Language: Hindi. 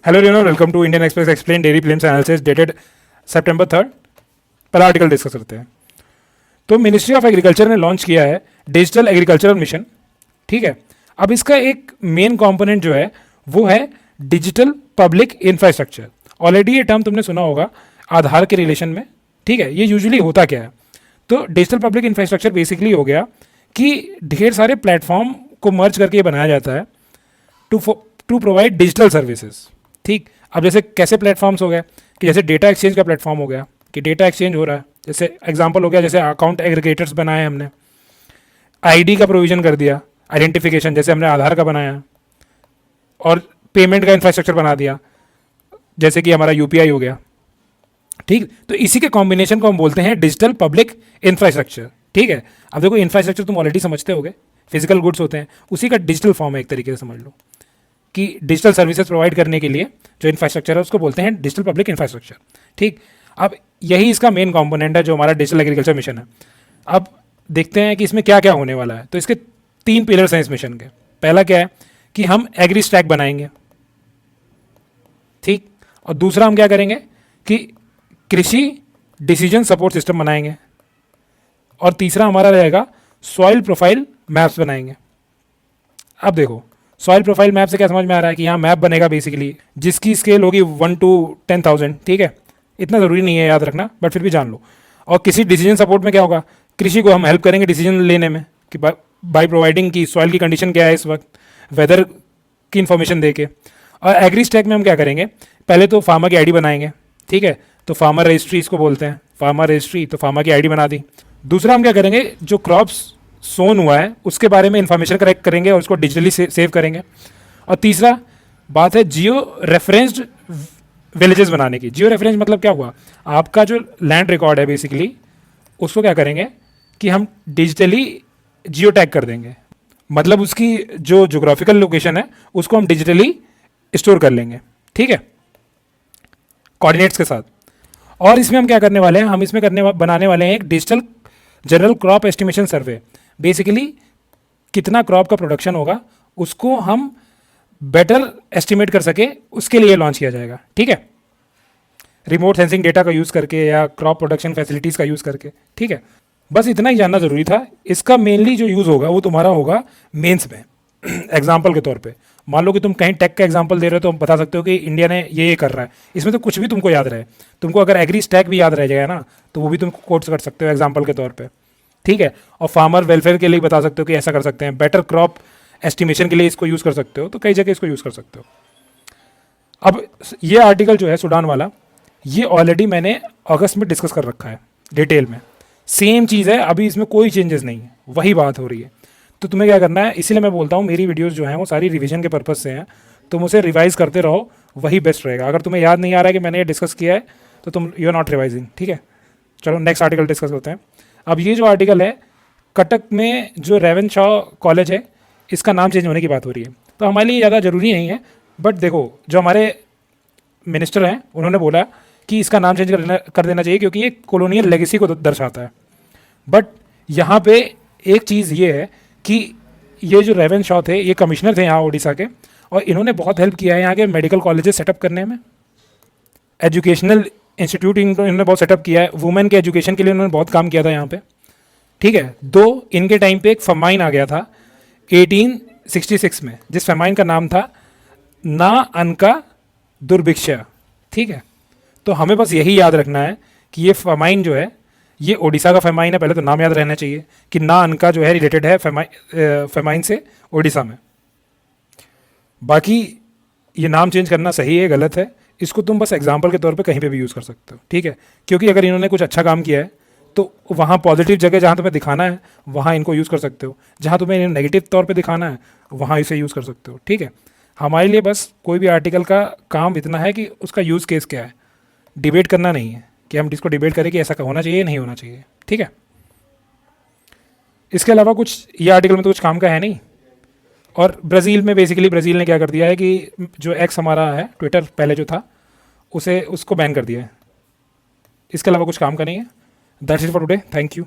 Hello everyone, welcome to Indian Express explain dairy claims analysis dated सितंबर 3। पहला आर्टिकल डिस्कस करते हैं। तो मिनिस्ट्री ऑफ एग्रीकल्चर ने लॉन्च किया है डिजिटल एग्रीकल्चरल मिशन। ठीक है, अब इसका एक मेन कंपोनेंट जो है वो है डिजिटल पब्लिक इंफ्रास्ट्रक्चर। ऑलरेडी ये टर्म तुमने सुना होगा आधार के रिलेशन में। ठीक है, ये यूजुअली होता क्या है, तो डिजिटल पब्लिक इंफ्रास्ट्रक्चर बेसिकली हो गया कि ढेर सारे प्लेटफॉर्म को मर्ज करके ये बनाया जाता है टू प्रोवाइड डिजिटल सर्विसेज। ठीक, अब जैसे कैसे प्लेटफॉर्म्स हो गए कि जैसे डेटा एक्सचेंज का प्लेटफॉर्म हो गया कि डेटा एक्सचेंज हो रहा है। जैसे एग्जांपल हो गया, जैसे अकाउंट एग्रीगेटर्स बनाए हमने, आईडी का प्रोविजन कर दिया, आइडेंटिफिकेशन जैसे हमने आधार का बनाया, और पेमेंट का इंफ्रास्ट्रक्चर बना दिया जैसे कि हमारा यूपीआई हो गया। ठीक, तो इसी के कॉम्बिनेशन को हम बोलते हैं डिजिटल पब्लिक इंफ्रास्ट्रक्चर। ठीक है, अब देखो इंफ्रास्ट्रक्चर तुम ऑलरेडी समझते होगे, फिजिकल गुड्स होते हैं, उसी का डिजिटल फॉर्म है एक तरीके से समझ लो कि डिजिटल सर्विसेज प्रोवाइड करने के लिए जो इंफ्रास्ट्रक्चर है उसको बोलते हैं डिजिटल पब्लिक इंफ्रास्ट्रक्चर। ठीक, अब यही इसका मेन कंपोनेंट है जो हमारा डिजिटल एग्रीकल्चर मिशन है। अब देखते हैं कि इसमें क्या क्या होने वाला है। तो इसके 3 पिलर्स हैं इस मिशन के। पहला क्या है कि हम एग्री स्टैक बनाएंगे। ठीक, और दूसरा हम क्या करेंगे कि कृषि डिसीजन सपोर्ट सिस्टम बनाएंगे, और तीसरा हमारा रहेगा सॉइल प्रोफाइल मैप्स बनाएंगे। अब देखो सॉइल प्रोफाइल मैप से क्या समझ में आ रहा है कि यहाँ मैप बनेगा बेसिकली जिसकी स्केल होगी 1 to 10,000। ठीक है, इतना ज़रूरी नहीं है याद रखना, बट फिर भी जान लो। और किसी डिसीजन सपोर्ट में क्या होगा, कृषि को हम हेल्प करेंगे डिसीजन लेने में कि बाय प्रोवाइडिंग की सॉइल की कंडीशन क्या है इस वक्त, वेदर की इन्फॉर्मेशन दे के। और एग्री स्टैक में हम क्या करेंगे, पहले तो फार्मर की आईडी बनाएंगे। ठीक है, तो फार्मर रजिस्ट्री इसको बोलते हैं, फार्मर रजिस्ट्री, तो फार्मर की आईडी बना दी। दूसरा हम क्या करेंगे, जो क्रॉप्स सोन हुआ है उसके बारे में इंफॉर्मेशन कलेक्ट करेंगे और उसको डिजिटली सेव करेंगे। और तीसरा बात है जियो रेफरेंस्ड विलेजेस बनाने की। जियो रेफरेंस मतलब क्या हुआ, आपका जो लैंड रिकॉर्ड है बेसिकली उसको क्या करेंगे कि हम डिजिटली जियो टैग कर देंगे, मतलब उसकी जो जोग्राफिकल लोकेशन है उसको हम डिजिटली स्टोर कर लेंगे। ठीक है, कोऑर्डिनेट्स के साथ। और इसमें हम क्या करने वाले हैं, हम इसमें बनाने वाले हैं एक डिजिटल जनरल क्रॉप एस्टिमेशन सर्वे। बेसिकली कितना क्रॉप का प्रोडक्शन होगा उसको हम बेटर एस्टिमेट कर सके उसके लिए लॉन्च किया जाएगा। ठीक है, रिमोट सेंसिंग डेटा का यूज़ करके या क्रॉप प्रोडक्शन फैसिलिटीज़ का यूज़ करके। ठीक है, बस इतना ही जानना ज़रूरी था। इसका मेनली जो यूज़ होगा वो तुम्हारा होगा मेंस में। एग्जाम्पल के तौर पे मान लो कि तुम कहीं टेक का एग्जाम्पल दे रहे हो तो हम बता सकते हो कि इंडिया ने ये कर रहा है। इसमें तो कुछ भी तुमको याद रहे, तुमको अगर एग्री स्टैक भी याद रह जाएगा ना तो वो भी तुम कोट्स कर सकते हो एग्जाम्पल के तौर पे। ठीक है, और फार्मर वेलफेयर के लिए बता सकते हो कि ऐसा कर सकते हैं, बेटर क्रॉप एस्टिमेशन के लिए इसको यूज़ कर सकते हो, तो कई जगह इसको यूज़ कर सकते हो। अब ये आर्टिकल जो है सूडान वाला, ये ऑलरेडी मैंने अगस्त में डिस्कस कर रखा है डिटेल में। सेम चीज़ है, अभी इसमें कोई चेंजेस नहीं है, वही बात हो रही है। तो तुम्हें क्या करना है, इसीलिए मैं बोलता हूँ मेरी वीडियोस जो हैं वो सारी रिवीजन के पर्पज़ से हैं, तुम उसे रिवाइज करते रहो, वही बेस्ट रहेगा। अगर तुम्हें याद नहीं आ रहा है कि मैंने ये डिस्कस किया है तो तुम यू आर नॉट रिवाइजिंग। ठीक है, चलो नेक्स्ट आर्टिकल डिस्कस करते हैं। अब ये जो आर्टिकल है, कटक में जो रेवन शॉ कॉलेज है इसका नाम चेंज होने की बात हो रही है, तो हमारे लिए ज़्यादा ज़रूरी नहीं है। बट देखो जो हमारे मिनिस्टर हैं उन्होंने बोला कि इसका नाम चेंज कर देना चाहिए क्योंकि ये कॉलोनियल लेगेसी को दर्शाता है। बट यहाँ पे एक चीज़ ये है कि ये जो रेवन शॉ थे ये कमिश्नर थे यहाँ उड़ीसा के, और इन्होंने बहुत हेल्प किया है यहाँ के मेडिकल कॉलेजेस सेटअप करने में, एजुकेशनल इंस्टीट्यूट इन्होंने बहुत सेटअप किया है, वुमेन के एजुकेशन के लिए उन्होंने बहुत काम किया था यहाँ पे। ठीक है, दो इनके टाइम पे एक फेमाइन आ गया था 1866 में, जिस फेमाइन का नाम था ना अनका दुर्भिक्षा। ठीक है, तो हमें बस यही याद रखना है कि ये फेमाइन जो है ये ओडिशा का फेमाइन है, पहले तो नाम याद रहना चाहिए कि ना अनका जो है रिलेटेड है फेमाइन से ओडिशा में। बाकी ये नाम चेंज करना सही है गलत है, इसको तुम बस एग्जाम्पल के तौर पे कहीं पे भी यूज़ कर सकते हो। ठीक है, क्योंकि अगर इन्होंने कुछ अच्छा काम किया है तो वहाँ पॉजिटिव जगह जहाँ तुम्हें दिखाना है वहाँ इनको यूज़ कर सकते हो, जहाँ तुम्हें नेगेटिव तौर पे दिखाना है वहाँ इसे यूज़ कर सकते हो। ठीक है, हमारे लिए बस कोई भी आर्टिकल का काम इतना है कि उसका यूज़ केस क्या है, डिबेट करना नहीं है कि हम इसको डिबेट करें कि ऐसा होना चाहिए नहीं होना चाहिए। ठीक है, इसके अलावा कुछ ये आर्टिकल में तो कुछ काम का है नहीं। और ब्राज़ील में बेसिकली ब्राज़ील ने क्या कर दिया है कि जो एक्स हमारा है ट्विटर पहले जो था उसको बैन कर दिया है। इसके अलावा कुछ काम का नहीं है। That's it for today, thank you.